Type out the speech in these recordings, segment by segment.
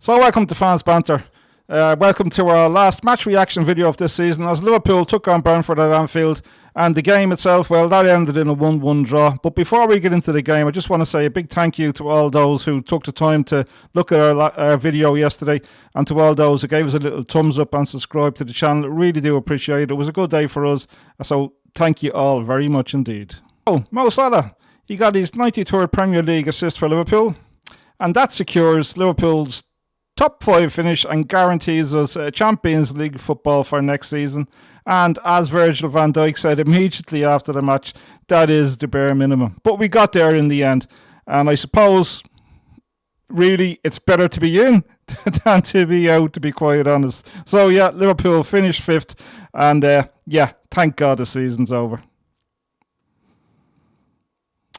So welcome to Fans Banter. Welcome to our last match reaction video of this season as Liverpool took on Brentford at Anfield, and the game itself, well, that ended in a 1-1 draw. But before we get into the game, I just want to say a big thank you to all those who took the time to look at our video yesterday, and to all those who gave us a little thumbs up and subscribe to the channel. Really do appreciate it. It was a good day for us, so thank you all very much indeed. Oh, Mo Salah, he got his 93rd Premier League assist for Liverpool, and that secures Liverpool's top 5 finish and guarantees us Champions League football for next season. And as Virgil van Dijk said immediately after the match, that is the bare minimum. But we got there in the end. And I suppose, really, it's better to be in than to be out, to be quite honest. So yeah, Liverpool finished 5th. And yeah, thank God the season's over.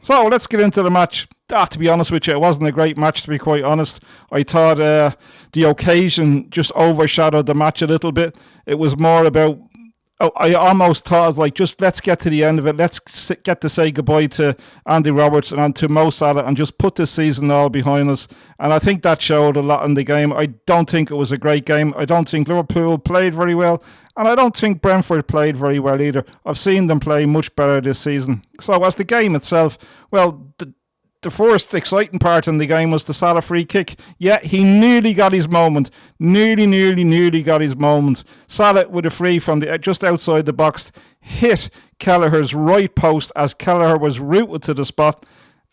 So let's get into the match. To be honest with you, it wasn't a great match, to be quite honest. I thought the occasion just overshadowed the match a little bit. It was more about, I almost thought, like, just let's get to the end of it. Let's get to say goodbye to Andy Robertson and to Mo Salah and just put this season all behind us. And I think that showed a lot in the game. I don't think it was a great game. I don't think Liverpool played very well. And I don't think Brentford played very well either. I've seen them play much better this season. So as the game itself, well, the first exciting part in the game was the Salah free kick. Yeah, he nearly got his moment. Nearly got his moment. Salah with a free from the just outside the box hit Kelleher's right post as Kelleher was rooted to the spot.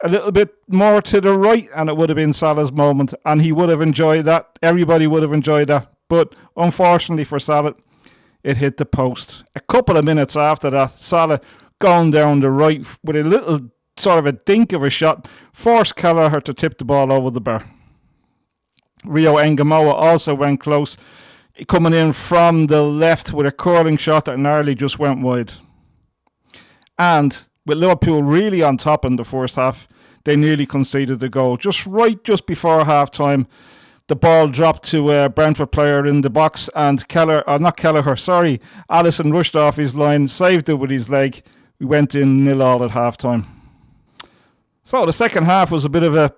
A little bit more to the right and it would have been Salah's moment, and he would have enjoyed that. Everybody would have enjoyed that. But unfortunately for Salah, it hit the post. A couple of minutes after that, Salah going down the right with a little sort of a dink of a shot forced Kelleher to tip the ball over the bar. YNWA also went close, coming in from the left with a curling shot that narrowly just went wide. And with Liverpool really on top in the first half, they nearly conceded the goal. Just before half time, the ball dropped to a Brentford player in the box, and Alisson rushed off his line, saved it with his leg. We went in 0-0 at half time. So the second half was a bit of a...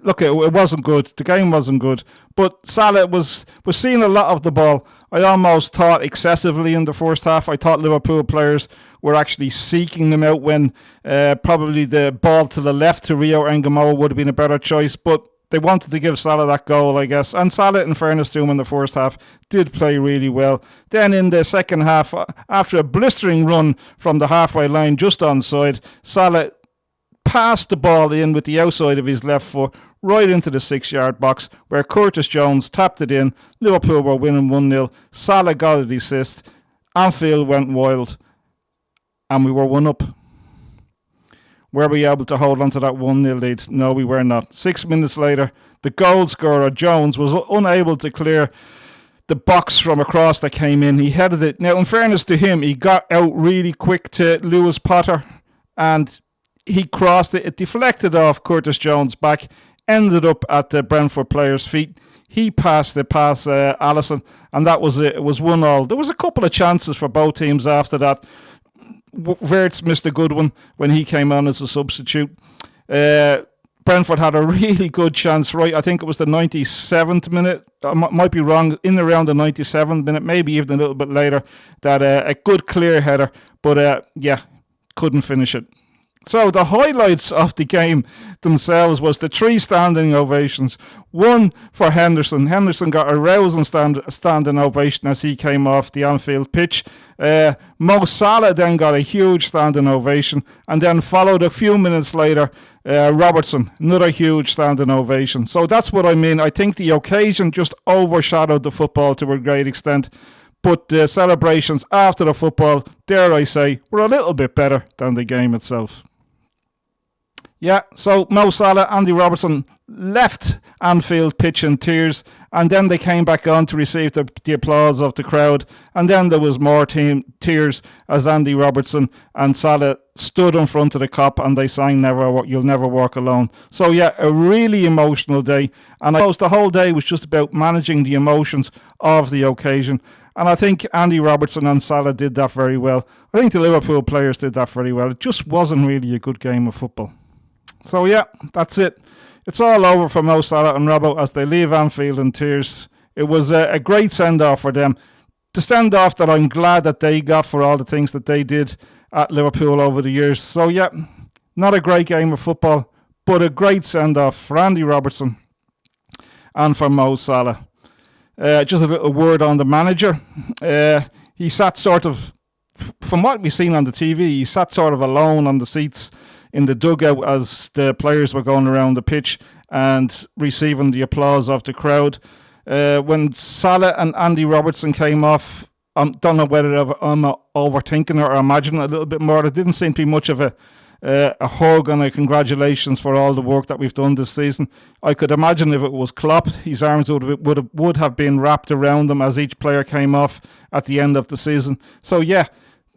look, it wasn't good. The game wasn't good. But Salah was seeing a lot of the ball. I almost thought excessively in the first half. I thought Liverpool players were actually seeking them out when probably the ball to the left to YNWA would have been a better choice. But they wanted to give Salah that goal, I guess. And Salah, in fairness to him in the first half, did play really well. Then in the second half, after a blistering run from the halfway line just onside, Salah passed the ball in with the outside of his left foot right into the 6-yard box where Curtis Jones tapped it in. Liverpool were winning 1-0. Salah got the assist. Anfield went wild. And we were 1-up. Were we able to hold on to that 1-0 lead? No, we were not. 6 minutes later, the goal scorer, Jones, was unable to clear the box from across that came in. He headed it. Now, in fairness to him, he got out really quick to Lewis Potter, and he crossed it. It deflected off Curtis Jones' back, ended up at the Brentford player's feet. He passed it past Alisson, and that was it. It was 1-1. There was a couple of chances for both teams after that. Wirtz missed a good one when he came on as a substitute. Brentford had a really good chance, right? I think it was the 97th minute. I might be wrong. In around the 97th minute, maybe even a little bit later, that a good clear header. But yeah, couldn't finish it. So the highlights of the game themselves was the 3 standing ovations. One for Henderson. Henderson got a rousing standing ovation as he came off the Anfield pitch. Mo Salah then got a huge standing ovation, and then followed a few minutes later Robertson, another huge standing ovation. So that's what I mean. I think the occasion just overshadowed the football to a great extent. But the celebrations after the football, dare I say, were a little bit better than the game itself. Yeah, so Mo Salah, Andy Robertson left Anfield pitch in tears, and then they came back on to receive the applause of the crowd, and then there was more tears as Andy Robertson and Salah stood in front of the cop and they sang "You'll Never Walk Alone." So yeah, a really emotional day, and I suppose the whole day was just about managing the emotions of the occasion. And I think Andy Robertson and Salah did that very well. I think the Liverpool players did that very well. It just wasn't really a good game of football. So yeah, that's it. it's all over for Mo Salah and Robbo as they leave Anfield in tears. It was a great send-off for them. The send-off that I'm glad that they got for all the things that they did at Liverpool over the years. So, yeah, not a great game of football, but a great send-off for Andy Robertson and for Mo Salah. Just a little word on the manager. He sat sort of, from what we've seen on the TV, he sat sort of alone on the seats in the dugout as the players were going around the pitch and receiving the applause of the crowd. When Salah and Andy Robertson came off, I don't know whether I'm overthinking or imagining a little bit more. There didn't seem to be much of a hug and a congratulations for all the work that we've done this season. I could imagine if it was Klopp, his arms would have been wrapped around him as each player came off at the end of the season. So yeah,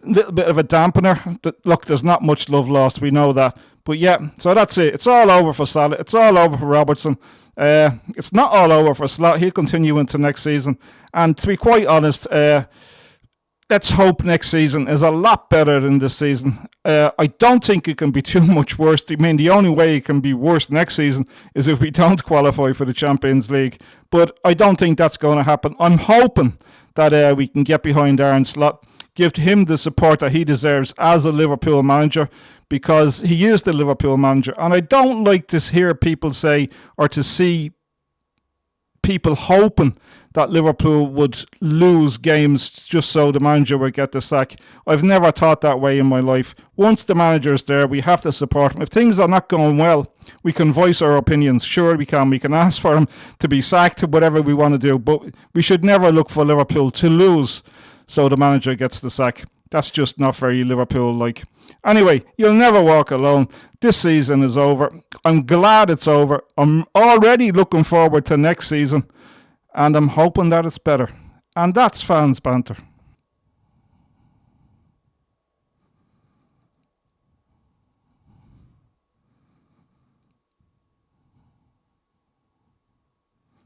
a little bit of a dampener. Look, there's not much love lost, we know that. But yeah, so that's it. It's all over for Salah. It's all over for Robertson. It's not all over for Slot. He'll continue into next season. And to be quite honest, let's hope next season is a lot better than this season. I don't think it can be too much worse. I mean, the only way it can be worse next season is if we don't qualify for the Champions League. But I don't think that's going to happen. I'm hoping that we can get behind Arne Slot, give him the support that he deserves as a Liverpool manager, because he is the Liverpool manager. And I don't like to hear people say, or to see people hoping that Liverpool would lose games just so the manager would get the sack. I've never thought that way in my life. Once the manager is there, we have to support him. If things are not going well, we can voice our opinions. Sure, we can. We can ask for him to be sacked, whatever we want to do. But we should never look for Liverpool to lose so the manager gets the sack. That's just not very Liverpool-like. Anyway, you'll never walk alone. This season is over. I'm glad it's over. I'm already looking forward to next season, and I'm hoping that it's better. And that's Fans Banter.